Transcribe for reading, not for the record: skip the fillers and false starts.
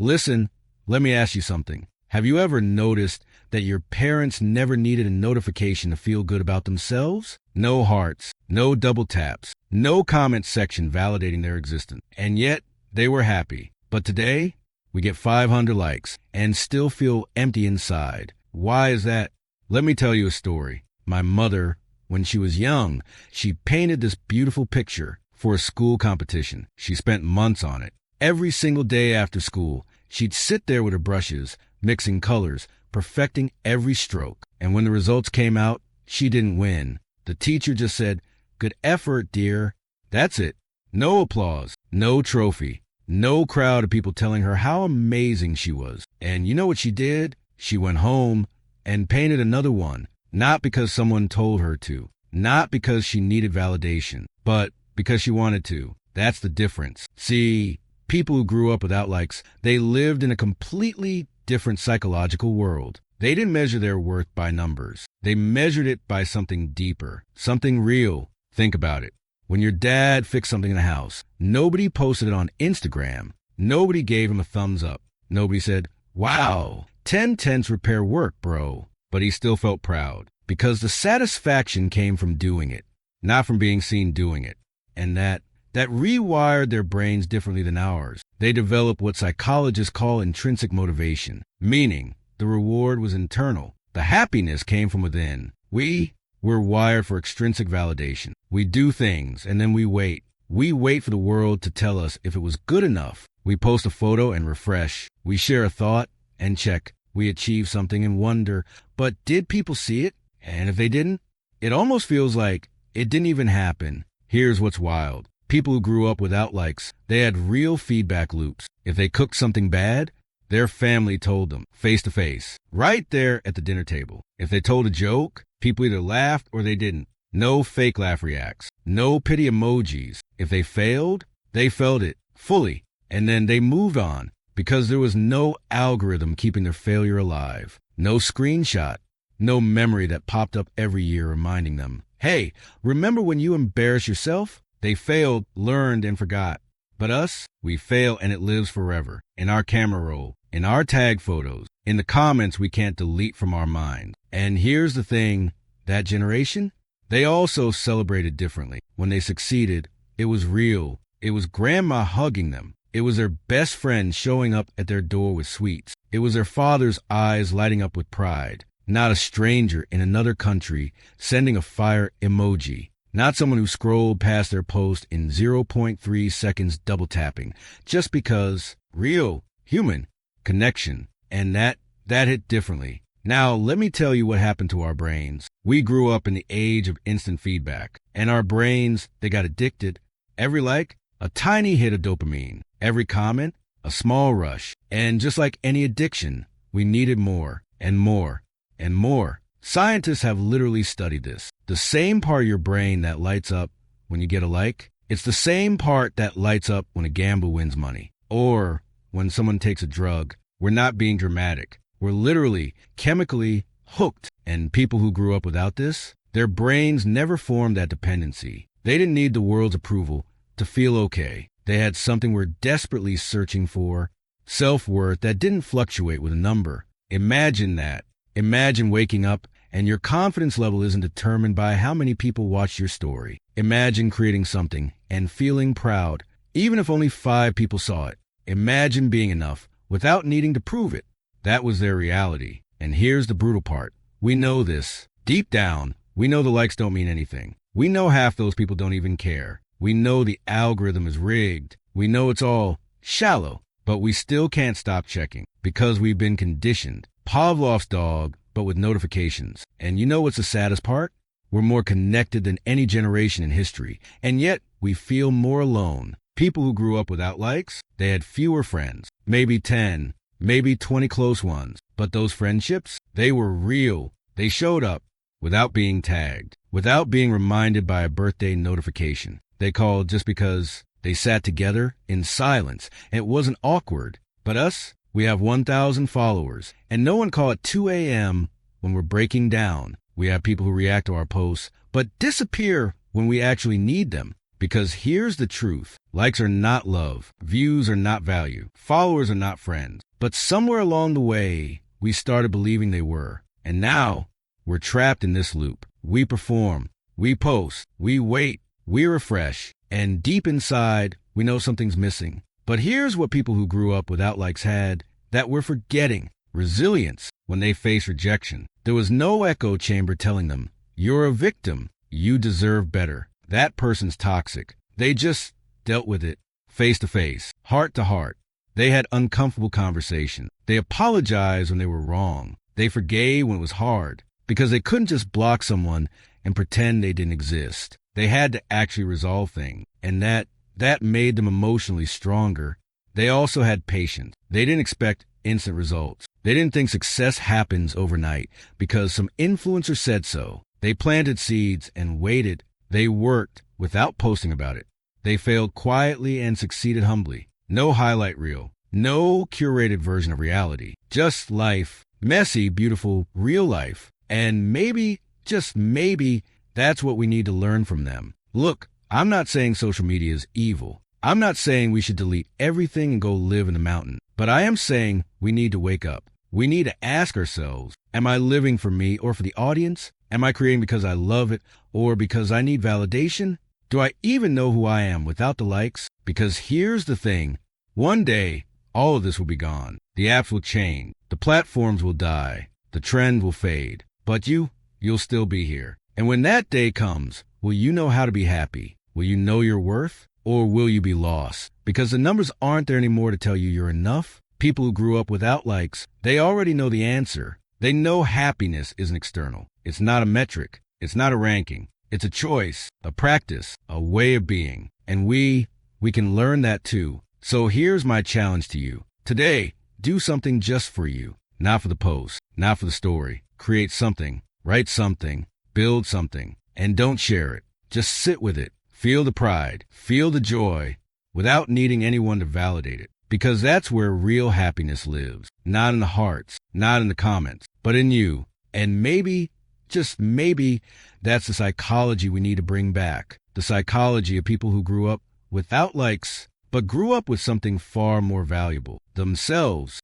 Listen, let me ask you something. Have you ever noticed that your parents never needed a notification to feel good about themselves? No hearts, no double taps, no comment section validating their existence. And yet, they were happy. But today, we get 500 likes and still feel empty inside. Why is that? Let me tell you a story. My mother, when she was young, she painted this beautiful picture for a school competition. She spent months on it. Every single day after school, she'd sit there with her brushes, mixing colors, perfecting every stroke. And when the results came out, she didn't win. The teacher just said, "Good effort, dear." That's it. No applause, no trophy, no crowd of people telling her how amazing she was. And you know what she did? She went home and painted another one, not because someone told her to, not because she needed validation, but because she wanted to. That's the difference. See, people who grew up without likes, they lived in a completely different psychological world. They didn't measure their worth by numbers. They measured it by something deeper, something real. Think about it. When your dad fixed something in the house, nobody posted it on Instagram. Nobody gave him a thumbs up. Nobody said, "Wow, 10/10 repair work, bro." But he still felt proud because the satisfaction came from doing it, not from being seen doing it. And that rewired their brains differently than ours. They developed what psychologists call intrinsic motivation, meaning the reward was internal. The happiness came from within. We're wired for extrinsic validation. We do things and then we wait. We wait for the world to tell us if it was good enough. We post a photo and refresh. We share a thought and check. We achieve something and wonder, but did people see it? And if they didn't, it almost feels like it didn't even happen. Here's what's wild. People who grew up without likes, they had real feedback loops. If they cooked something bad, their family told them, face to face, right there at the dinner table. If they told a joke, people either laughed or they didn't. No fake laugh reacts. No pity emojis. If they failed, they felt it fully, and then they moved on because there was no algorithm keeping their failure alive. No screenshot. No memory that popped up every year reminding them, "Hey, remember when you embarrassed yourself?" They failed, learned, and forgot. But us, we fail and it lives forever. In our camera roll, in our tag photos, in the comments we can't delete from our mind. And here's the thing, that generation, they also celebrated differently. When they succeeded, it was real. It was grandma hugging them. It was their best friend showing up at their door with sweets. It was their father's eyes lighting up with pride. Not a stranger in another country sending a fire emoji. Not someone who scrolled past their post in 0.3 seconds double tapping. Just because real, human, connection. And that hit differently. Now, let me tell you what happened to our brains. We grew up in the age of instant feedback. And our brains, they got addicted. Every like, a tiny hit of dopamine. Every comment, a small rush. And just like any addiction, we needed more and more and more. Scientists have literally studied this. The same part of your brain that lights up when you get a like, it's the same part that lights up when a gamble wins money. Or when someone takes a drug. We're not being dramatic. We're literally, chemically hooked. And people who grew up without this, their brains never formed that dependency. They didn't need the world's approval to feel okay. They had something we're desperately searching for, self-worth that didn't fluctuate with a number. Imagine that. Imagine waking up and your confidence level isn't determined by how many people watch your story. Imagine creating something and feeling proud, even if only 5 people saw it. Imagine being enough without needing to prove it. That was their reality. And here's the brutal part. We know this. Deep down, we know the likes don't mean anything. We know half those people don't even care. We know the algorithm is rigged. We know it's all shallow, but we still can't stop checking because we've been conditioned. Pavlov's dog, but with notifications. And you know what's the saddest part? We're more connected than any generation in history, and yet we feel more alone. People who grew up without likes, they had fewer friends, maybe 10, maybe 20 close ones. But those friendships, they were real. They showed up without being tagged, without being reminded by a birthday notification. They called just because they sat together in silence, and it wasn't awkward. But us, we have 1,000 followers, and no one call at 2 a.m. when we're breaking down. We have people who react to our posts, but disappear when we actually need them. Because here's the truth. Likes are not love. Views are not value. Followers are not friends. But somewhere along the way, we started believing they were. And now, we're trapped in this loop. We perform. We post. We wait. We refresh. And deep inside, we know something's missing. But here's what people who grew up without likes had that we're forgetting. Resilience when they face rejection. There was no echo chamber telling them, you're a victim. You deserve better. That person's toxic. They just dealt with it face to face, heart to heart. They had uncomfortable conversation. They apologized when they were wrong. They forgave when it was hard because they couldn't just block someone and pretend they didn't exist. They had to actually resolve things, and that made them emotionally stronger. They also had patience. They didn't expect instant results. They didn't think success happens overnight because some influencer said so. They planted seeds and waited. They worked without posting about it. They failed quietly and succeeded humbly. No highlight reel. No curated version of reality. Just life. Messy, beautiful, real life. And maybe, just maybe, that's what we need to learn from them. Look, I'm not saying social media is evil. I'm not saying we should delete everything and go live in the mountain. But I am saying we need to wake up. We need to ask ourselves, am I living for me or for the audience? Am I creating because I love it or because I need validation? Do I even know who I am without the likes? Because here's the thing. One day, all of this will be gone. The apps will change. The platforms will die. The trend will fade. But you'll still be here. And when that day comes, will you know how to be happy? Will you know your worth? Or will you be lost? Because the numbers aren't there anymore to tell you you're enough. People who grew up without likes, they already know the answer. They know happiness isn't external. It's not a metric. It's not a ranking. It's a choice, a practice, a way of being. And we can learn that too. So here's my challenge to you. Today, do something just for you. Not for the post, not for the story. Create something, write something, build something, and don't share it. Just sit with it. Feel the pride, feel the joy, without needing anyone to validate it. Because that's where real happiness lives. Not in the hearts, not in the comments, but in you. And maybe, just maybe, that's the psychology we need to bring back. The psychology of people who grew up without likes, but grew up with something far more valuable. Themselves.